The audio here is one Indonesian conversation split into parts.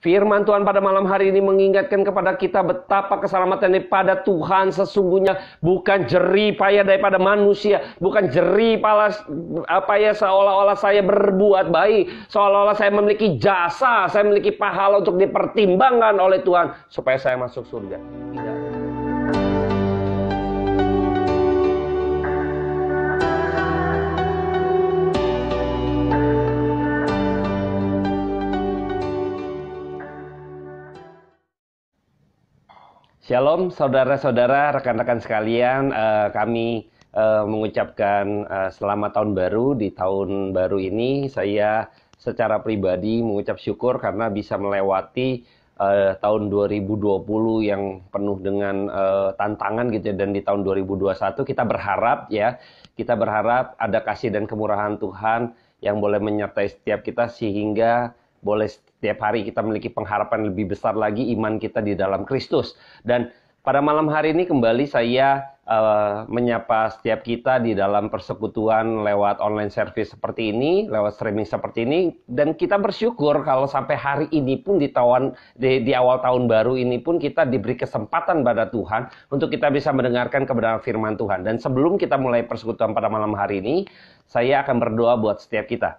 Firman Tuhan pada malam hari ini mengingatkan kepada kita betapa keselamatan daripada Tuhan sesungguhnya bukan jerih payah daripada manusia, bukan jerih payah seolah-olah saya berbuat baik, seolah-olah saya memiliki jasa, saya memiliki pahala untuk dipertimbangkan oleh Tuhan supaya saya masuk surga. Tidak. Shalom saudara-saudara, rekan-rekan sekalian, kami mengucapkan selamat tahun baru. Di tahun baru ini saya secara pribadi mengucap syukur karena bisa melewati tahun 2020 yang penuh dengan tantangan gitu ya. Dan di tahun 2021 kita berharap ada kasih dan kemurahan Tuhan yang boleh menyertai setiap kita sehingga boleh setiap hari kita memiliki pengharapan lebih besar lagi iman kita di dalam Kristus. Dan pada malam hari ini kembali saya menyapa setiap kita di dalam persekutuan lewat online service seperti ini, lewat streaming seperti ini. Dan kita bersyukur kalau sampai hari ini pun di awal tahun baru ini pun kita diberi kesempatan pada Tuhan untuk kita bisa mendengarkan kebenaran firman Tuhan. Dan sebelum kita mulai persekutuan pada malam hari ini, saya akan berdoa buat setiap kita.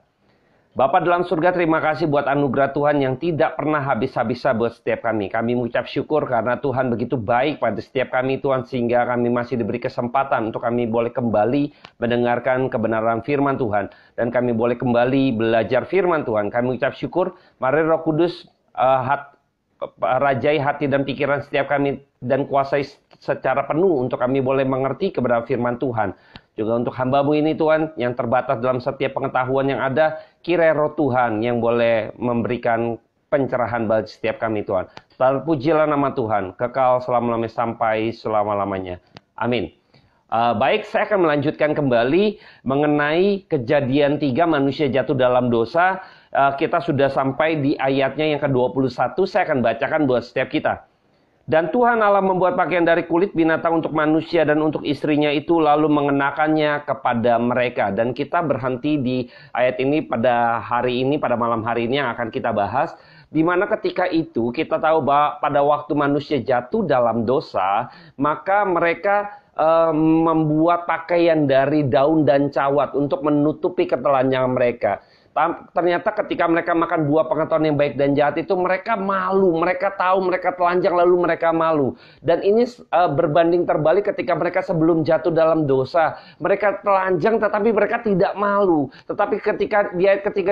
Bapa dalam surga, terima kasih buat anugerah Tuhan yang tidak pernah habis-habisnya buat setiap kami. Kami mengucap syukur karena Tuhan begitu baik pada setiap kami Tuhan, sehingga kami masih diberi kesempatan untuk kami boleh kembali mendengarkan kebenaran firman Tuhan. Dan kami boleh kembali belajar firman Tuhan. Kami mengucap syukur, mari Roh Kudus rajai hati dan pikiran setiap kami dan kuasai secara penuh untuk kami boleh mengerti kebenaran firman Tuhan. Juga untuk hamba-Mu ini Tuhan, yang terbatas dalam setiap pengetahuan yang ada, kiranya Roh Tuhan yang boleh memberikan pencerahan bagi setiap kami Tuhan. Terpujilah nama Tuhan, kekal selama-lamanya sampai selama-lamanya. Amin. Baik, saya akan melanjutkan kembali mengenai Kejadian 3, manusia jatuh dalam dosa. Kita sudah sampai di ayatnya yang ke-21, saya akan bacakan buat setiap kita. Dan Tuhan Allah membuat pakaian dari kulit binatang untuk manusia dan untuk istrinya itu lalu mengenakannya kepada mereka. Dan kita berhenti di ayat ini pada hari ini, pada malam hari ini yang akan kita bahas. Di mana ketika itu kita tahu bahwa pada waktu manusia jatuh dalam dosa, maka mereka membuat pakaian dari daun dan cawat untuk menutupi ketelanjangan mereka. Ternyata ketika mereka makan buah pengetahuan yang baik dan jahat itu mereka malu, mereka tahu mereka telanjang lalu mereka malu. Dan ini berbanding terbalik ketika mereka sebelum jatuh dalam dosa, mereka telanjang tetapi mereka tidak malu. Tetapi ketika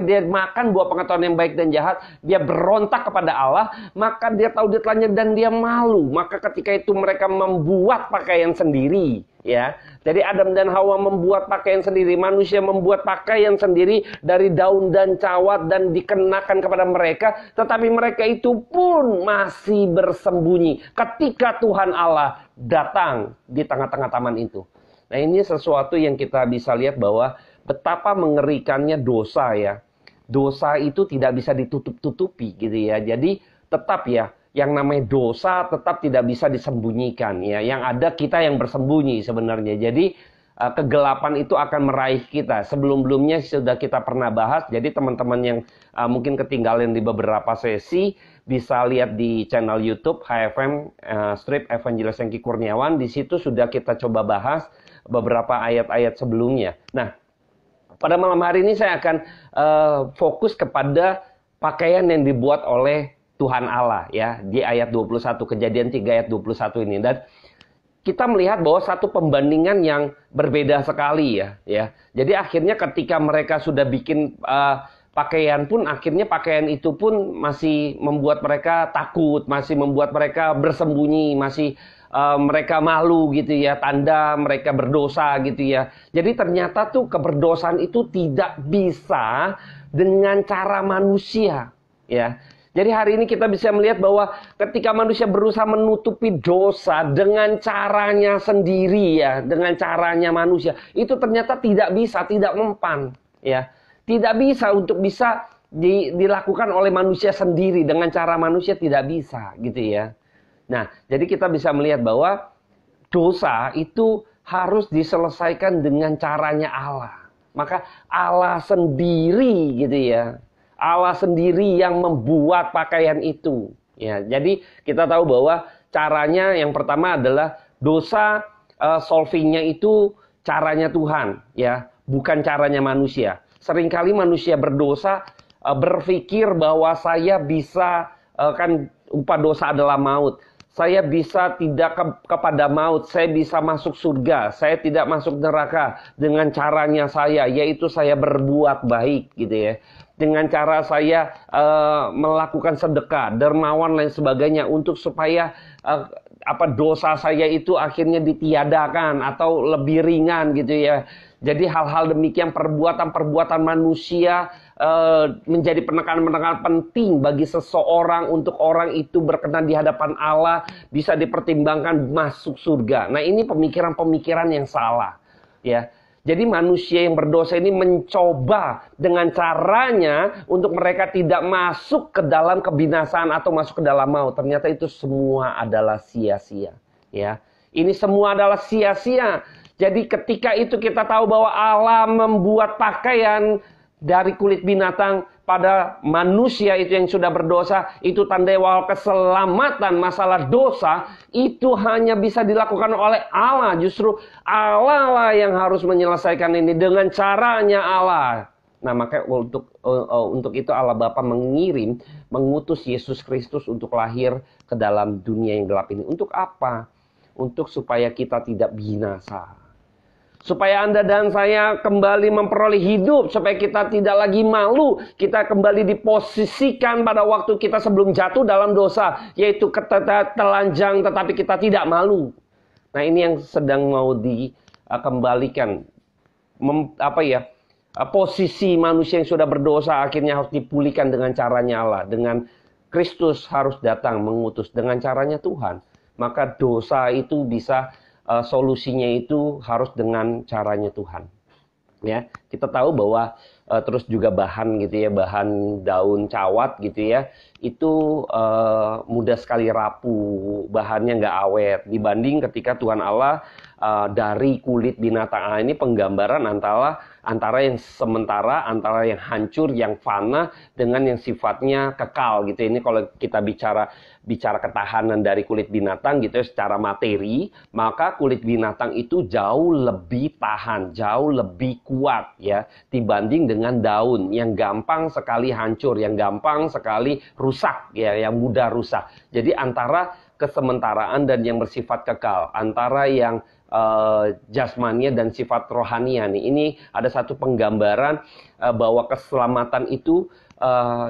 dia makan buah pengetahuan yang baik dan jahat, dia berontak kepada Allah, maka dia tahu dia telanjang dan dia malu. Maka ketika itu mereka membuat pakaian sendiri. Ya, jadi Adam dan Hawa membuat pakaian sendiri, manusia membuat pakaian sendiri dari daun dan cawat dan dikenakan kepada mereka, tetapi mereka itu pun masih bersembunyi ketika Tuhan Allah datang di tengah-tengah taman itu. Nah, ini sesuatu yang kita bisa lihat bahwa betapa mengerikannya dosa ya. Dosa itu tidak bisa ditutup-tutupi gitu ya. Jadi tetap ya, yang namanya dosa tetap tidak bisa disembunyikan ya. Yang ada kita yang bersembunyi sebenarnya. Jadi kegelapan itu akan meraih kita. Sebelum-belumnya sudah kita pernah bahas. Jadi teman-teman yang mungkin ketinggalan di beberapa sesi bisa lihat di channel YouTube HFM Strip Evangelist Hengki Kurniawan. Di situ sudah kita coba bahas beberapa ayat-ayat sebelumnya. Nah, pada malam hari ini saya akan fokus kepada pakaian yang dibuat oleh Tuhan Allah ya, di ayat 21, Kejadian 3 ayat 21 ini. Dan kita melihat bahwa satu pembandingan yang berbeda sekali ya. Jadi akhirnya ketika mereka sudah bikin pakaian pun, akhirnya pakaian itu pun masih membuat mereka takut, masih membuat mereka bersembunyi, masih mereka malu gitu ya, tanda mereka berdosa gitu ya. Jadi ternyata tuh keberdosaan itu tidak bisa dengan cara manusia ya. Jadi hari ini kita bisa melihat bahwa ketika manusia berusaha menutupi dosa dengan caranya sendiri ya, dengan caranya manusia, itu ternyata tidak bisa, tidak mempan ya. Tidak bisa untuk bisa dilakukan oleh manusia sendiri, dengan cara manusia tidak bisa gitu ya. Nah, jadi kita bisa melihat bahwa dosa itu harus diselesaikan dengan caranya Allah. Maka Allah sendiri gitu ya. Allah sendiri yang membuat pakaian itu. Ya, jadi kita tahu bahwa caranya yang pertama adalah dosa solvingnya itu caranya Tuhan, ya, bukan caranya manusia. Seringkali manusia berdosa berpikir bahwa saya bisa kan upah dosa adalah maut. Saya bisa tidak kepada maut, saya bisa masuk surga, saya tidak masuk neraka dengan caranya saya, yaitu saya berbuat baik gitu ya. Dengan cara saya melakukan sedekah, dermawan lain sebagainya untuk supaya dosa saya itu akhirnya ditiadakan atau lebih ringan gitu ya. Jadi hal-hal demikian, perbuatan-perbuatan manusia menjadi penekanan-penekanan penting bagi seseorang untuk orang itu berkenan di hadapan Allah, bisa dipertimbangkan masuk surga. Nah, ini pemikiran-pemikiran yang salah, ya. Jadi manusia yang berdosa ini mencoba dengan caranya untuk mereka tidak masuk ke dalam kebinasaan atau masuk ke dalam maut. Ternyata itu semua adalah sia-sia, ya. Ini semua adalah sia-sia. Jadi ketika itu kita tahu bahwa Allah membuat pakaian dari kulit binatang pada manusia itu yang sudah berdosa, itu tanda bahwa keselamatan masalah dosa itu hanya bisa dilakukan oleh Allah. Justru Allah lah yang harus menyelesaikan ini dengan caranya Allah. Nah, makanya untuk itu Allah Bapa mengutus Yesus Kristus untuk lahir ke dalam dunia yang gelap ini. Untuk apa? Untuk supaya kita tidak binasa. Supaya Anda dan saya kembali memperoleh hidup. Supaya kita tidak lagi malu. Kita kembali diposisikan pada waktu kita sebelum jatuh dalam dosa. Yaitu telanjang tetapi kita tidak malu. Nah, ini yang sedang mau dikembalikan. Posisi manusia yang sudah berdosa akhirnya harus dipulihkan dengan caranya Allah. Dengan Kristus harus datang mengutus dengan caranya Tuhan. Maka dosa itu bisa... solusinya itu harus dengan caranya Tuhan. Ya, kita tahu bahwa terus juga bahan gitu ya, bahan daun cawat gitu ya, itu mudah sekali rapuh, bahannya nggak awet dibanding ketika Tuhan Allah dari kulit binatang. Ini penggambaran antara yang sementara, antara yang hancur, yang fana dengan yang sifatnya kekal gitu. Ini kalau kita bicara ketahanan dari kulit binatang gitu ya, secara materi, maka kulit binatang itu jauh lebih tahan, jauh lebih kuat ya dibanding dengan daun yang gampang sekali hancur, yang gampang sekali rusak ya, yang mudah rusak. Jadi antara kesementaraan dan yang bersifat kekal, antara yang jasmania dan sifat rohania nih. Ini ada satu penggambaran bahwa keselamatan itu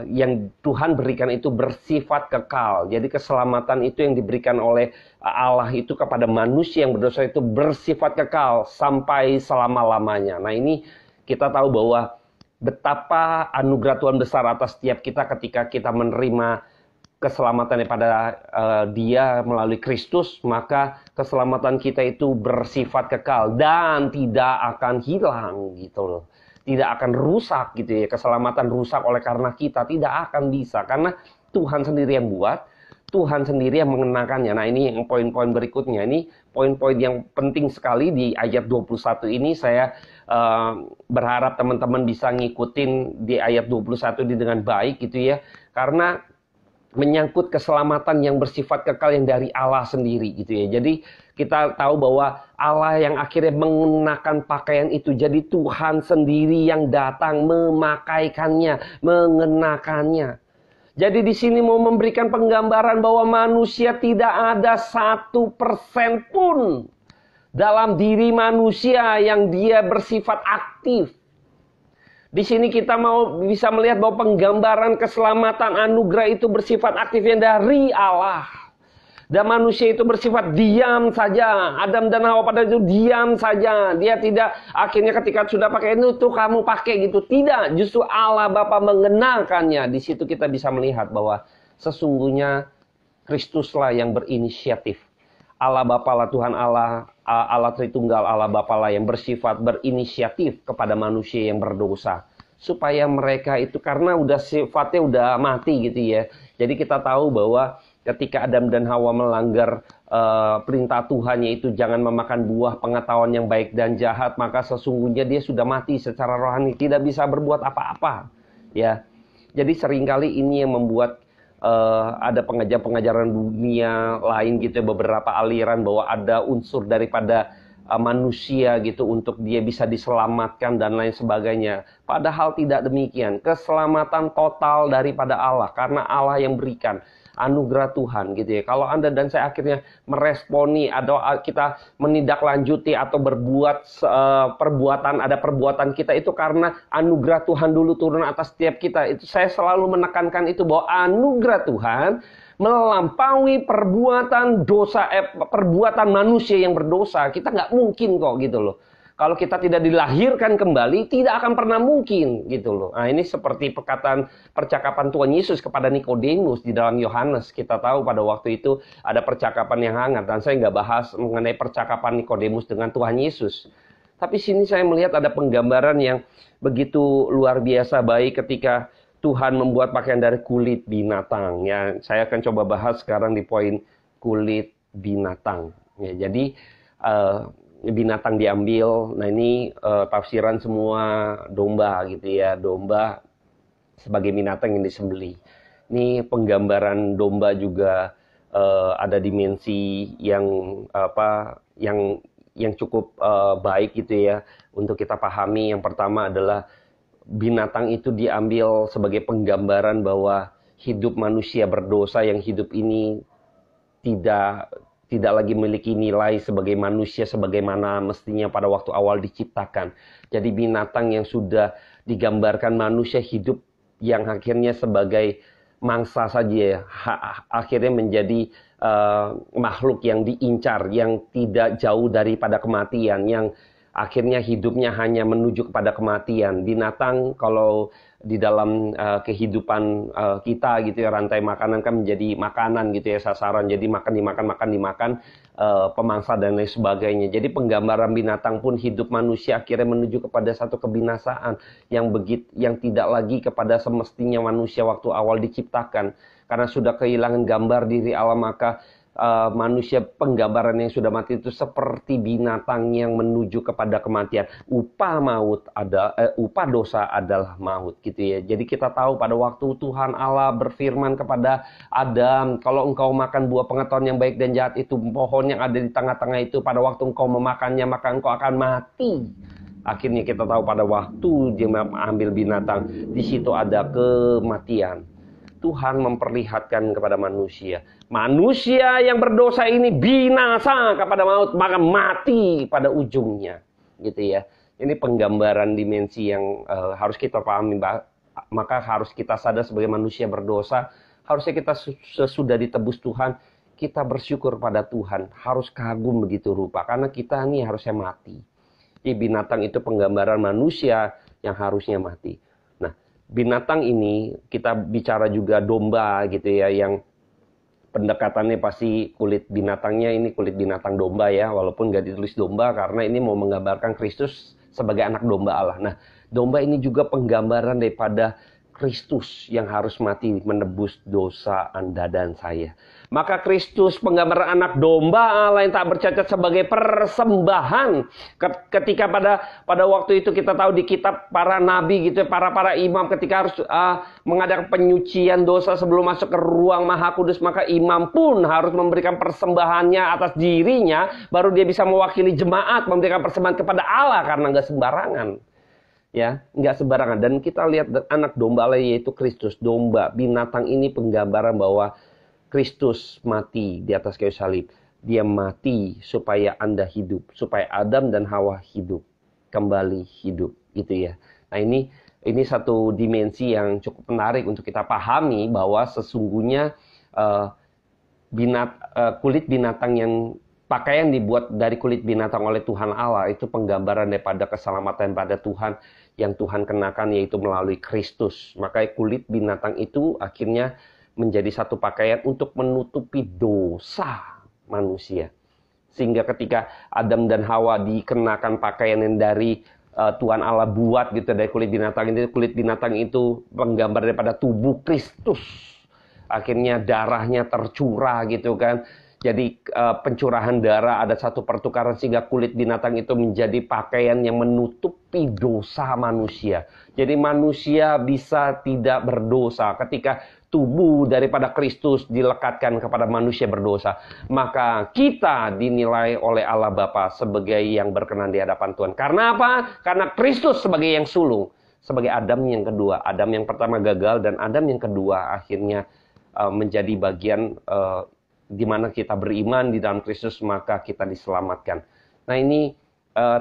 yang Tuhan berikan itu bersifat kekal. Jadi keselamatan itu yang diberikan oleh Allah itu kepada manusia yang berdosa itu bersifat kekal sampai selama-lamanya. Nah, ini kita tahu bahwa betapa anugerah Tuhan besar atas setiap kita ketika kita menerima keselamatan daripada Dia melalui Kristus, maka keselamatan kita itu bersifat kekal dan tidak akan hilang gitu loh. Tidak akan rusak gitu ya. Keselamatan rusak oleh karena kita tidak akan bisa, karena Tuhan sendiri yang buat, Tuhan sendiri yang mengenakannya. Nah, ini yang poin-poin berikutnya. Ini poin-poin yang penting sekali di ayat 21 ini. Saya berharap teman-teman bisa ngikutin di ayat 21 ini dengan baik gitu ya. Karena menyangkut keselamatan yang bersifat kekal yang dari Allah sendiri gitu ya. Jadi kita tahu bahwa Allah yang akhirnya mengenakan pakaian itu, jadi Tuhan sendiri yang datang memakaikannya, mengenakannya. Jadi di sini mau memberikan penggambaran bahwa manusia tidak ada 1% pun dalam diri manusia yang dia bersifat aktif. Di sini kita mau bisa melihat bahwa penggambaran keselamatan anugerah itu bersifat aktifnya dari Allah. Dan manusia itu bersifat diam saja. Adam dan Hawa pada itu diam saja. Dia tidak akhirnya ketika sudah pakai itu tuh kamu pakai gitu. Tidak, justru Allah Bapa mengenakannya. Di situ kita bisa melihat bahwa sesungguhnya Kristuslah yang berinisiatif. Allah Bapa lah Tuhan Allah, Allah Tritunggal, Allah Bapa lah yang bersifat berinisiatif kepada manusia yang berdosa. Supaya mereka itu karena udah sifatnya udah mati gitu ya. Jadi kita tahu bahwa ketika Adam dan Hawa melanggar perintah Tuhan, yaitu jangan memakan buah pengetahuan yang baik dan jahat, maka sesungguhnya dia sudah mati secara rohani, tidak bisa berbuat apa-apa. Ya. Jadi seringkali ini yang membuat ada pengajaran-pengajaran dunia lain gitu, beberapa aliran bahwa ada unsur daripada manusia gitu untuk dia bisa diselamatkan dan lain sebagainya. Padahal tidak demikian. Keselamatan total daripada Allah, karena Allah yang berikan anugerah Tuhan gitu ya. Kalau Anda dan saya akhirnya meresponi atau kita menindaklanjuti atau berbuat ada perbuatan kita itu karena anugerah Tuhan dulu turun atas setiap kita. Itu saya selalu menekankan itu, bahwa anugerah Tuhan melampaui perbuatan perbuatan manusia yang berdosa. Kita nggak mungkin kok gitu loh. Kalau kita tidak dilahirkan kembali, tidak akan pernah mungkin gitu loh. Nah, ini seperti percakapan Tuhan Yesus kepada Nikodemus di dalam Yohanes. Kita tahu pada waktu itu ada percakapan yang hangat, dan saya nggak bahas mengenai percakapan Nikodemus dengan Tuhan Yesus. Tapi sini saya melihat ada penggambaran yang begitu luar biasa baik ketika Tuhan membuat pakaian dari kulit binatang. Ya, saya akan coba bahas sekarang di poin kulit binatang. Ya, jadi binatang diambil. Nah, ini tafsiran semua domba gitu ya. Domba sebagai binatang yang disembelih. Ini penggambaran domba juga ada dimensi yang yang cukup baik gitu ya untuk kita pahami. Yang pertama adalah binatang itu diambil sebagai penggambaran bahwa hidup manusia berdosa yang hidup ini tidak lagi memiliki nilai sebagai manusia sebagaimana mestinya pada waktu awal diciptakan. Jadi binatang yang sudah digambarkan manusia hidup yang akhirnya sebagai mangsa saja ya, akhirnya menjadi makhluk yang diincar, yang tidak jauh daripada kematian, yang akhirnya hidupnya hanya menuju kepada kematian. Binatang kalau di dalam kehidupan kita gitu ya, rantai makanan kan menjadi makanan gitu ya, sasaran. Jadi dimakan, pemangsa dan lain sebagainya. Jadi penggambaran binatang pun hidup manusia akhirnya menuju kepada satu kebinasaan yang tidak lagi kepada semestinya manusia waktu awal diciptakan. Karena sudah kehilangan gambar diri Allah, maka manusia penggambaran yang sudah mati itu seperti binatang yang menuju kepada kematian. Upah dosa adalah maut gitu ya. Jadi kita tahu pada waktu Tuhan Allah berfirman kepada Adam, kalau engkau makan buah pengetahuan yang baik dan jahat itu, pohon yang ada di tengah-tengah itu, pada waktu engkau memakannya maka engkau akan mati. Akhirnya kita tahu pada waktu dia mengambil binatang, di situ ada kematian. Tuhan memperlihatkan kepada manusia yang berdosa ini binasa kepada maut, maka mati pada ujungnya gitu ya. Ini penggambaran dimensi yang harus kita pahami. Maka harus kita sadar sebagai manusia berdosa, harusnya kita sesudah ditebus Tuhan, kita bersyukur pada Tuhan, harus kagum begitu rupa, karena kita ini harusnya mati. Jadi binatang itu penggambaran manusia yang harusnya mati. Binatang ini kita bicara juga domba gitu ya, yang pendekatannya pasti kulit binatangnya ini kulit binatang domba ya, walaupun nggak ditulis domba karena ini mau menggambarkan Kristus sebagai anak domba Allah. Nah, domba ini juga penggambaran daripada Kristus yang harus mati menebus dosa Anda dan saya. Maka Kristus penggambaran anak domba Allah yang tak bercacat sebagai persembahan. Ketika pada waktu itu kita tahu di kitab para nabi gitu, para imam ketika harus mengadakan penyucian dosa sebelum masuk ke ruang maha kudus, maka imam pun harus memberikan persembahannya atas dirinya, baru dia bisa mewakili jemaat memberikan persembahan kepada Allah, karena nggak sembarangan. Ya, nggak sembarangan. Dan kita lihat anak domba Allah yaitu Kristus, domba, binatang ini penggambaran bahwa Kristus mati di atas kayu salib. Dia mati supaya Anda hidup, supaya Adam dan Hawa hidup, kembali hidup, gitu ya. Nah, ini satu dimensi yang cukup menarik untuk kita pahami bahwa sesungguhnya kulit binatang pakaian dibuat dari kulit binatang oleh Tuhan Allah itu penggambaran daripada keselamatan pada Tuhan yang Tuhan kenakan, yaitu melalui Kristus. Maka kulit binatang itu akhirnya menjadi satu pakaian untuk menutupi dosa manusia. Sehingga ketika Adam dan Hawa dikenakan pakaian yang dari Tuhan Allah buat gitu dari kulit binatang itu penggambar daripada tubuh Kristus. Akhirnya darahnya tercurah gitu kan. Jadi pencurahan darah, ada satu pertukaran sehingga kulit binatang itu menjadi pakaian yang menutupi dosa manusia. Jadi manusia bisa tidak berdosa ketika tubuh daripada Kristus dilekatkan kepada manusia berdosa. Maka kita dinilai oleh Allah Bapa sebagai yang berkenan di hadapan Tuhan. Karena apa? Karena Kristus sebagai yang sulung. Sebagai Adam yang kedua. Adam yang pertama gagal dan Adam yang kedua akhirnya menjadi bagian di mana kita beriman di dalam Kristus, maka kita diselamatkan. Nah, ini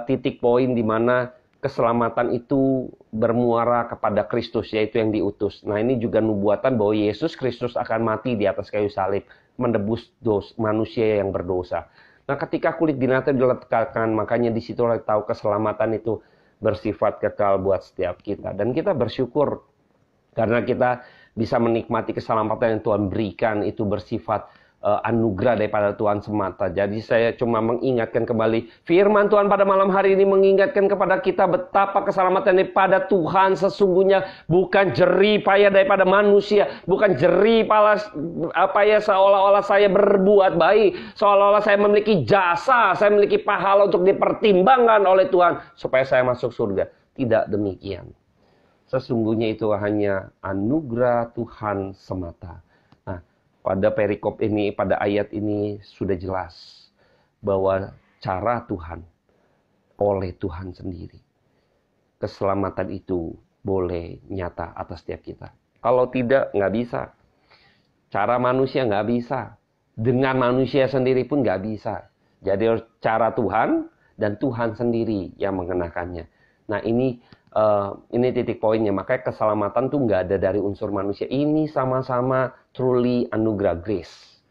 titik poin di mana keselamatan itu bermuara kepada Kristus, yaitu yang diutus. Nah, ini juga nubuatan bahwa Yesus Kristus akan mati di atas kayu salib, menebus manusia yang berdosa. Nah, ketika kulit binatang diletakkan, makanya di situ tahu keselamatan itu bersifat kekal buat setiap kita. Dan kita bersyukur karena kita bisa menikmati keselamatan yang Tuhan berikan, itu bersifat anugerah daripada Tuhan semata. Jadi saya cuma mengingatkan kembali firman Tuhan pada malam hari ini, mengingatkan kepada kita betapa keselamatan daripada Tuhan sesungguhnya bukan jerih payah daripada manusia, bukan jerih payah seolah-olah saya berbuat baik, seolah-olah saya memiliki jasa, saya memiliki pahala untuk dipertimbangkan oleh Tuhan supaya saya masuk surga. Tidak demikian. Sesungguhnya itu hanya anugerah Tuhan semata. Pada perikop ini, pada ayat ini sudah jelas bahwa cara Tuhan oleh Tuhan sendiri. Keselamatan itu boleh nyata atas setiap kita. Kalau tidak, nggak bisa. Cara manusia nggak bisa. Dengan manusia sendiri pun nggak bisa. Jadi cara Tuhan dan Tuhan sendiri yang mengenakannya. Nah, ini titik poinnya. Makanya keselamatan tuh nggak ada dari unsur manusia. Ini sama-sama truly anugerah grace.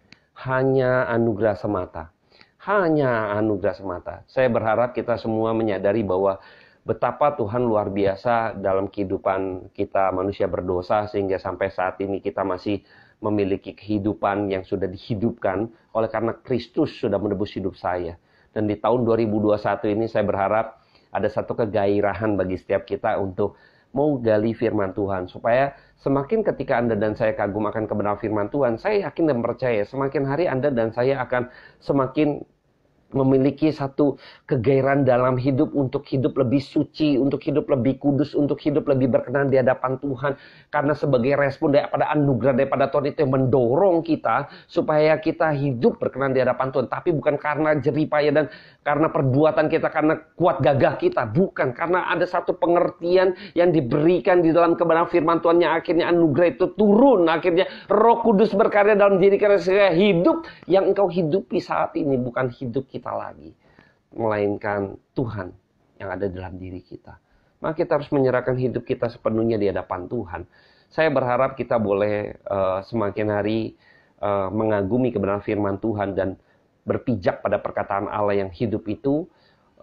Hanya anugerah semata. Hanya anugerah semata. Saya berharap kita semua menyadari bahwa betapa Tuhan luar biasa dalam kehidupan kita manusia berdosa, sehingga sampai saat ini kita masih memiliki kehidupan yang sudah dihidupkan oleh karena Kristus sudah menebus hidup saya. Dan di tahun 2021 ini saya berharap ada satu kegairahan bagi setiap kita untuk mau gali firman Tuhan. Supaya semakin ketika Anda dan saya kagum akan kebenaran firman Tuhan, saya yakin dan percaya semakin hari Anda dan saya akan semakin memiliki satu kegairahan dalam hidup untuk hidup lebih suci, untuk hidup lebih kudus, untuk hidup lebih berkenan di hadapan Tuhan. Karena sebagai respon daripada anugerah daripada Tuhan itu yang mendorong kita supaya kita hidup berkenan di hadapan Tuhan. Tapi bukan karena jerih payah dan karena perbuatan kita, karena kuat gagah kita. Bukan, karena ada satu pengertian yang diberikan di dalam kebenaran firman Tuhan yang akhirnya anugerah itu turun. Akhirnya Roh Kudus berkarya dalam diri kita sehingga hidup yang engkau hidupi saat ini bukan hidup kita lagi, melainkan Tuhan yang ada dalam diri kita. Maka kita harus menyerahkan hidup kita sepenuhnya di hadapan Tuhan. Saya berharap kita boleh semakin hari mengagumi kebenaran firman Tuhan dan berpijak pada perkataan Allah yang hidup itu.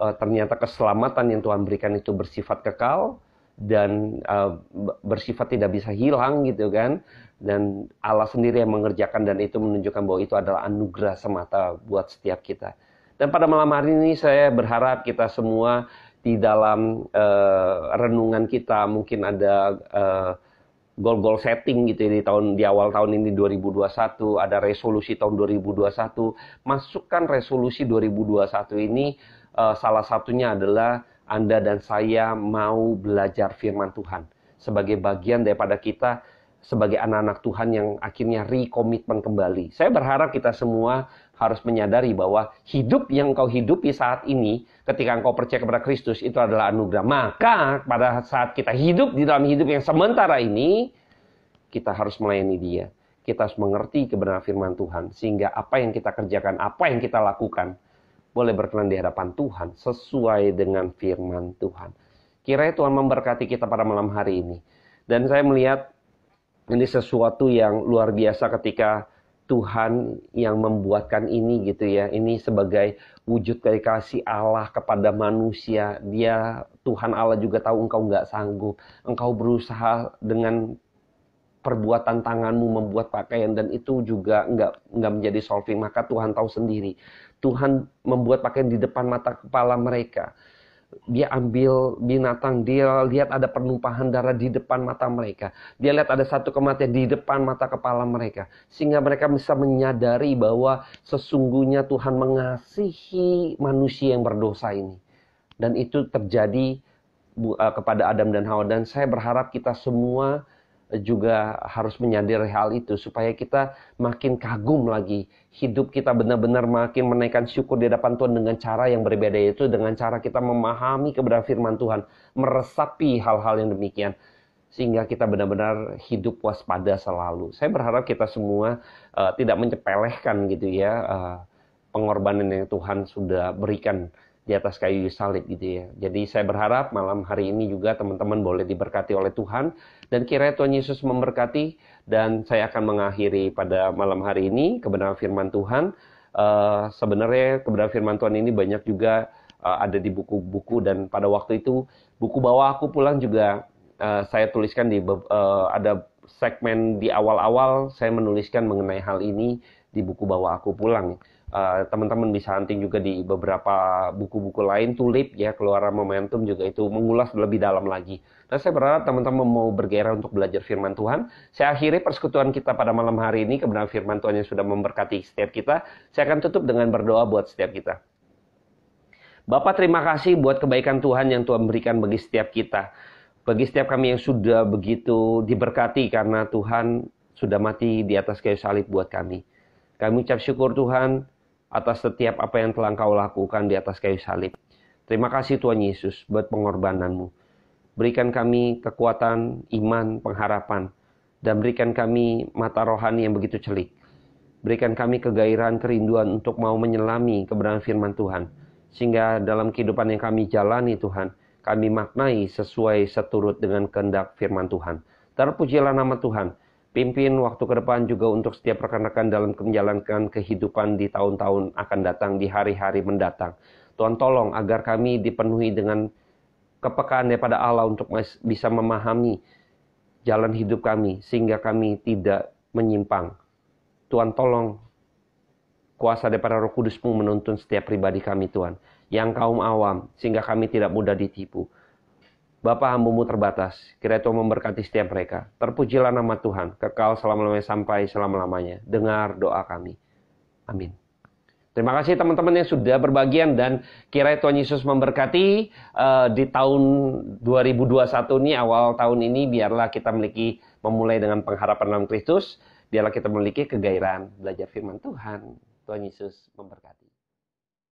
Ternyata keselamatan yang Tuhan berikan itu bersifat kekal dan bersifat tidak bisa hilang gitu kan. Dan Allah sendiri yang mengerjakan, dan itu menunjukkan bahwa itu adalah anugerah semata buat setiap kita. Dan pada malam hari ini saya berharap kita semua di dalam renungan kita mungkin ada goal setting gitu ya, di awal tahun ini 2021, ada resolusi tahun 2021. Masukkan resolusi 2021 ini salah satunya adalah Anda dan saya mau belajar firman Tuhan sebagai bagian daripada kita sebagai anak-anak Tuhan yang akhirnya rekomitmen kembali. Saya berharap kita semua harus menyadari bahwa hidup yang engkau hidupi saat ini, ketika engkau percaya kepada Kristus, itu adalah anugerah. Maka pada saat kita hidup di dalam hidup yang sementara ini, kita harus melayani Dia. Kita harus mengerti kebenaran firman Tuhan, sehingga apa yang kita kerjakan, apa yang kita lakukan, boleh berkenan di hadapan Tuhan, sesuai dengan firman Tuhan. Kiranya Tuhan memberkati kita pada malam hari ini. Dan saya melihat ini sesuatu yang luar biasa ketika Tuhan yang membuatkan ini gitu ya. Ini sebagai wujud dari kasih Allah kepada manusia. Tuhan Allah juga tahu engkau nggak sanggup. Engkau berusaha dengan perbuatan tanganmu membuat pakaian, dan itu juga nggak menjadi solving. Maka Tuhan tahu sendiri. Tuhan membuat pakaian di depan mata kepala mereka. Dia ambil binatang, dia lihat ada penumpahan darah di depan mata mereka. Dia lihat ada satu kematian di depan mata kepala mereka. Sehingga mereka bisa menyadari bahwa sesungguhnya Tuhan mengasihi manusia yang berdosa ini. Dan itu terjadi kepada Adam dan Hawa. Dan saya berharap kita semua juga harus menyadari hal itu supaya kita makin kagum lagi. Hidup kita benar-benar makin menaikkan syukur di hadapan Tuhan dengan cara yang berbeda, yaitu dengan cara kita memahami kebenaran firman Tuhan, meresapi hal-hal yang demikian sehingga kita benar-benar hidup waspada selalu. Saya berharap kita semua tidak menyepelekan gitu ya pengorbanan yang Tuhan sudah berikan di atas kayu salib gitu ya. Jadi saya berharap malam hari ini juga teman-teman boleh diberkati oleh Tuhan. Dan kiranya Tuhan Yesus memberkati. Dan saya akan mengakhiri pada malam hari ini kebenaran firman Tuhan. Sebenarnya kebenaran firman Tuhan ini banyak juga ada di buku-buku. Dan pada waktu itu buku Bawa Aku Pulang juga saya tuliskan ada segmen di awal-awal saya menuliskan mengenai hal ini di buku Bawa Aku Pulang. Teman-teman bisa hunting juga di beberapa buku-buku lain, Tulip ya, Keluaran Momentum juga itu mengulas lebih dalam lagi. Dan saya berharap teman-teman mau bergairah untuk belajar firman Tuhan. Saya akhiri persekutuan kita pada malam hari ini, kebenaran firman Tuhan yang sudah memberkati setiap kita. Saya akan tutup dengan berdoa buat setiap kita. Bapak, terima kasih buat kebaikan Tuhan yang Tuhan berikan bagi setiap kita. Bagi setiap kami yang sudah begitu diberkati karena Tuhan sudah mati di atas kayu salib buat kami. Kami ucap syukur Tuhan atas setiap apa yang telah Engkau lakukan di atas kayu salib. Terima kasih Tuhan Yesus buat pengorbanan-Mu. Berikan kami kekuatan, iman, pengharapan. Dan berikan kami mata rohani yang begitu celik. Berikan kami kegairahan, kerinduan untuk mau menyelami kebenaran firman Tuhan. Sehingga dalam kehidupan yang kami jalani Tuhan, kami maknai sesuai seturut dengan kehendak firman Tuhan. Terpujilah nama Tuhan. Pimpin waktu ke depan juga untuk setiap rekan-rekan dalam menjalankan kehidupan di tahun-tahun akan datang, di hari-hari mendatang. Tuhan tolong agar kami dipenuhi dengan kepekaan daripada Allah untuk bisa memahami jalan hidup kami, sehingga kami tidak menyimpang. Tuhan tolong kuasa daripada Roh Kudus-Mu menuntun setiap pribadi kami Tuhan, yang kaum awam, sehingga kami tidak mudah ditipu. Bapa, hamba-Mu terbatas, kiranya Tuhan memberkati setiap mereka. Terpujilah nama Tuhan, kekal selama-lamanya sampai selama-lamanya. Dengar doa kami. Amin. Terima kasih teman-teman yang sudah berbagian dan kiranya Tuhan Yesus memberkati di tahun 2021 ini, awal tahun ini, biarlah kita memulai dengan pengharapan dalam Kristus. Biarlah kita memiliki kegairahan belajar firman Tuhan. Tuhan Yesus memberkati.